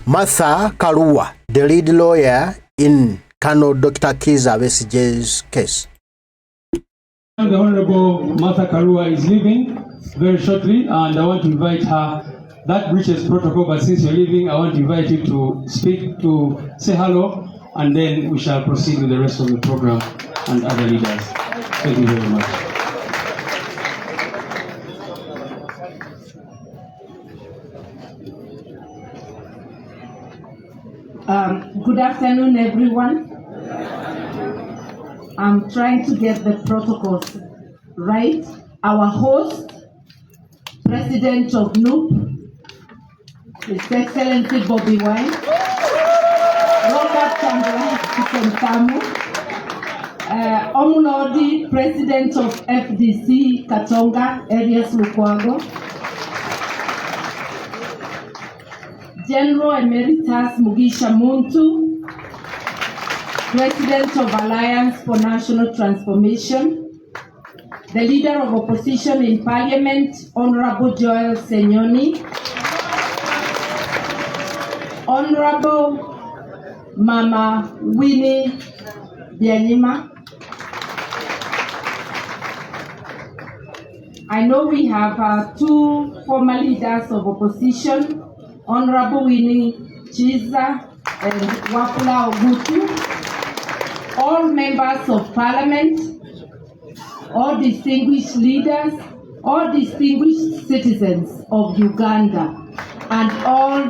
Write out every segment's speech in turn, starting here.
Martha Karua, the lead lawyer in Dr. Kizza Besigye's case. The Honorable Martha Karua is leaving very shortly, and I want to invite her. That breaches protocol, but since you're leaving, I want to invite you to speak, to say hello, and then we shall proceed with the rest of the program and other leaders. Thank you very much. Good afternoon, everyone. I'm trying to get the protocols right. Our host, President of NUP, His Excellency Bobby Wine, Robert Chandra Kikontamu, Omulodi, President of FDC Katonga, Arias Lukwago, General Emeritus Mugisha Muntu, President of Alliance for National Transformation, the Leader of Opposition in Parliament, Honorable Joel Senyoni, Honorable Mama Winnie Bianima. I know we have two former leaders of opposition, Honorable Winnie Chiza and Wafula Ogutu, all members of Parliament, all distinguished leaders, all distinguished citizens of Uganda, and all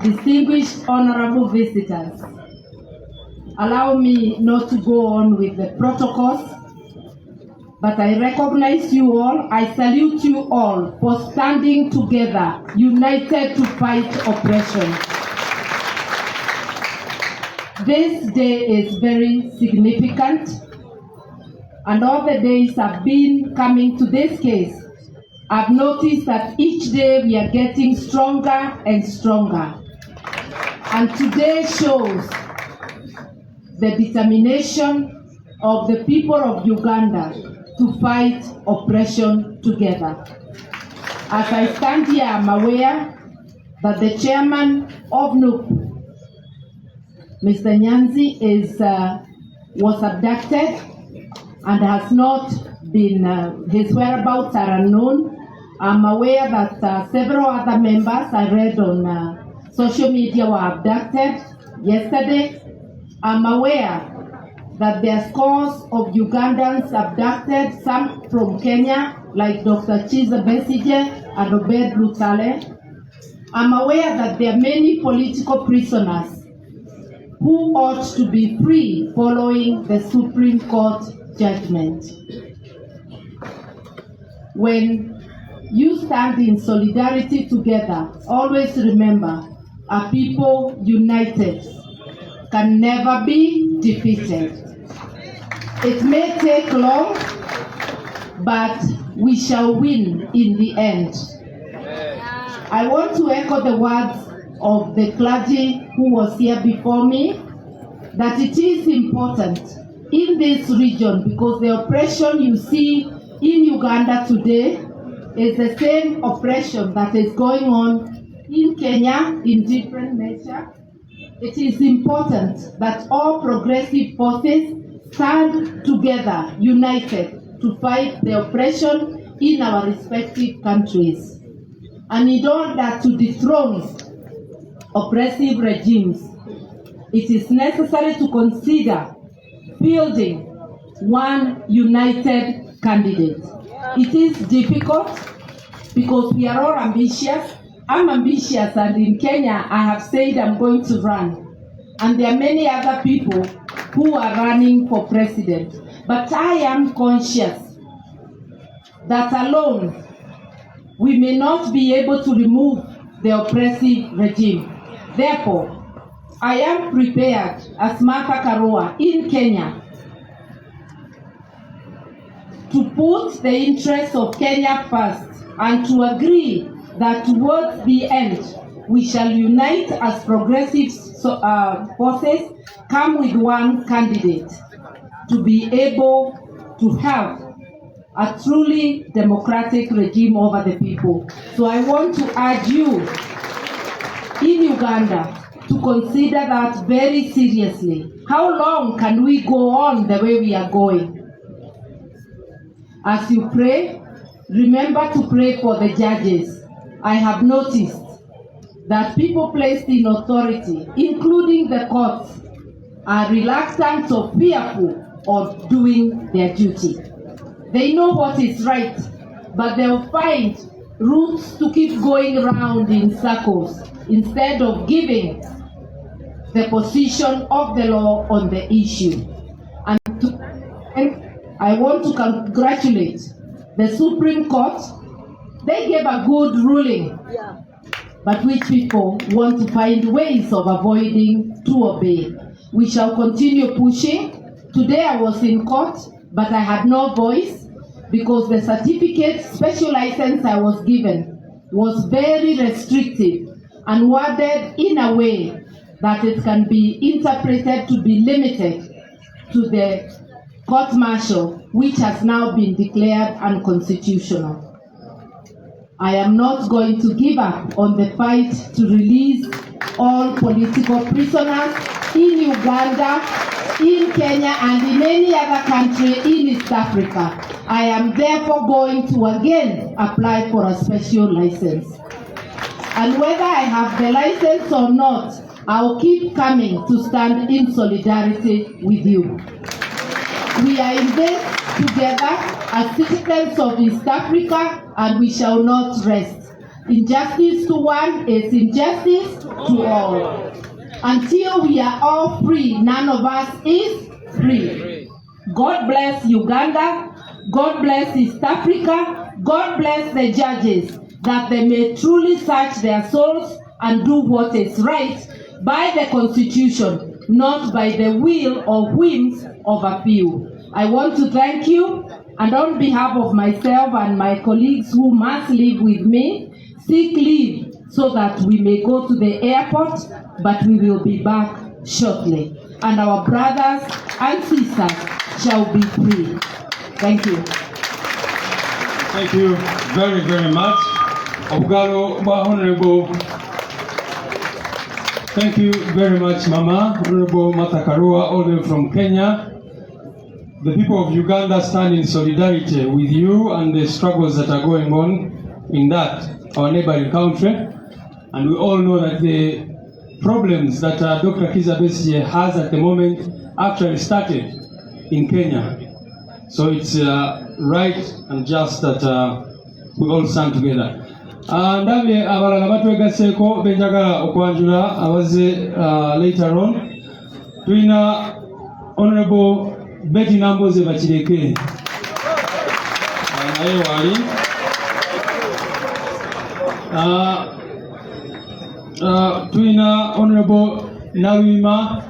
distinguished honorable visitors. Allow me not to go on with the protocols, but I recognize you all. I salute you all for standing together, united to fight oppression. This day is very significant, and all the days I've been coming to this case, I've noticed that each day we are getting stronger and stronger. And today shows the determination of the people of Uganda to fight oppression together. As I stand here, I'm aware that the chairman of NUP, Mr. Nyanzi, was abducted and has not been, his whereabouts are unknown. I'm aware that several other members I read on social media were abducted yesterday. I'm aware that there are scores of Ugandans abducted, some from Kenya, like Dr.Kizza Besigye and Obed Lutale. I'm aware that there are many political prisoners who ought to be free following the Supreme Court judgment. When you stand in solidarity together, always remember, a people united can never be defeated. It may take long, but we shall win in the end. I want to echo the words of the clergy who was here before me, that it is important in this region, because the oppression you see in Uganda today is the same oppression that is going on in Kenya in different measure. It is important that all progressive forces stand together, united, to fight the oppression in our respective countries. And in order to dethrone oppressive regimes, it is necessary to consider fielding one united candidate. It is difficult because we are all ambitious. I'm ambitious, and in Kenya I have said I'm going to run. And there are many other people who are running for president. But I am conscious that alone we may not be able to remove the oppressive regime. Therefore, I am prepared as Martha Karua in Kenya to put the interests of Kenya first and to agree that towards the end we shall unite as progressive forces, come with one candidate to be able to have a truly democratic regime over the people. So I want to urge you in Uganda to consider that very seriously. How long can we go on the way we are going? As you pray, remember to pray for the judges. I have noticed that people placed in authority, including the courts, are reluctant or fearful of doing their duty. They know what is right, but they'll find routes to keep going around in circles instead of giving the position of the law on the issue. And I want to congratulate the Supreme Court. They gave a good ruling, but which people want to find ways of avoiding to obey. We shall continue pushing. Today I was in court, but I had no voice because the certificate, special license I was given was very restrictive and worded in a way that it can be interpreted to be limited to the court-martial, which has now been declared unconstitutional. I am not going to give up on the fight to release all political prisoners in Uganda, in Kenya, and in any other country in East Africa. I am therefore going to again apply for a special license. And whether I have the license or not, I'll keep coming to stand in solidarity with you. We are in this together as citizens of East Africa, and we shall not rest. Injustice to one is injustice to all. Until we are all free, none of us is free. God bless Uganda. God bless East Africa. God bless the judges, that they may truly search their souls and do what is right by the Constitution, not by the will or whims of a few. I want to thank you, and on behalf of myself and my colleagues who must live with me, seek leave so that we may go to the airport, but we will be back shortly. And our brothers and sisters shall be free. Thank you. Thank you very, very much. Honorable. Thank you very much, Mama. Honorable Martha Karua, all the way from Kenya. The people of Uganda stand in solidarity with you and the struggles that are going on in that, our neighboring country. And we all know that the problems that Dr. Kizza Besigye has at the moment actually started in Kenya. So it's right and just that we all stand together. Ndabye abalala batwegaseko benjagala okwanjula abaze later on. Tulina Honorable Betty Namboze Bakireke. Naye wali. Tulina Honorable Nalwima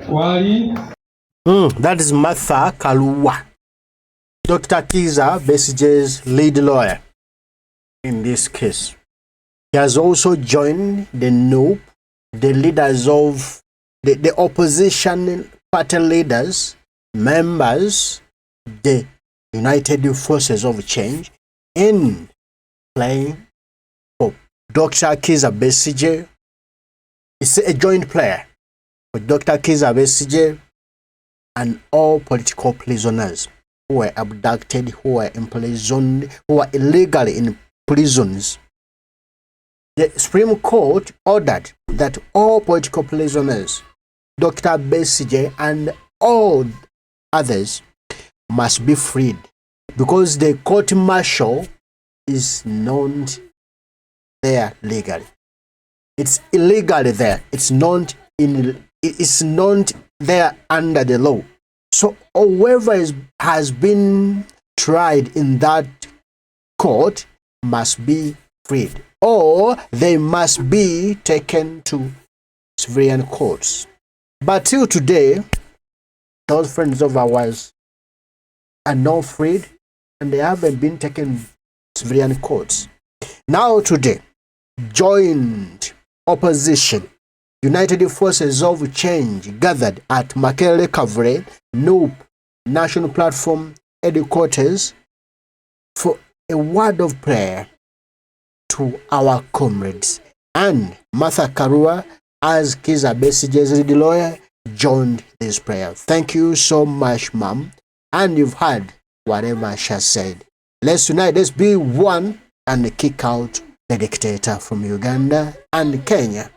wali. That is Martha Karua, Dr. Kizza Besigye's lead lawyer in this case. He has also joined the NUP, the leaders of the opposition party leaders, members, the United Forces of Change, in playing for Dr. Kizza Besigye. It's a joint player for Dr. Kizza Besigye and all political prisoners who were abducted, who were imprisoned, who were illegally in prisons. The Supreme Court ordered that all political prisoners, Dr. Besigye and all others, must be freed because the court-martial is not there legally. It's illegally there. It's not there under the law. So whoever has been tried in that court must be freed, or they must be taken to civilian courts. But till today, those friends of ours are not freed, and they haven't been taken to civilian courts. Now today, joined opposition, United Forces of Change gathered at Makere Kavre, NUP, National Platform headquarters for a word of prayer to our comrades. and Martha Karua, as Kizza Besigye's lead lawyer, joined this prayer. Thank you so much, Mom. And you've heard whatever she has said. Let's unite, let's be one and kick out the dictator from Uganda and Kenya.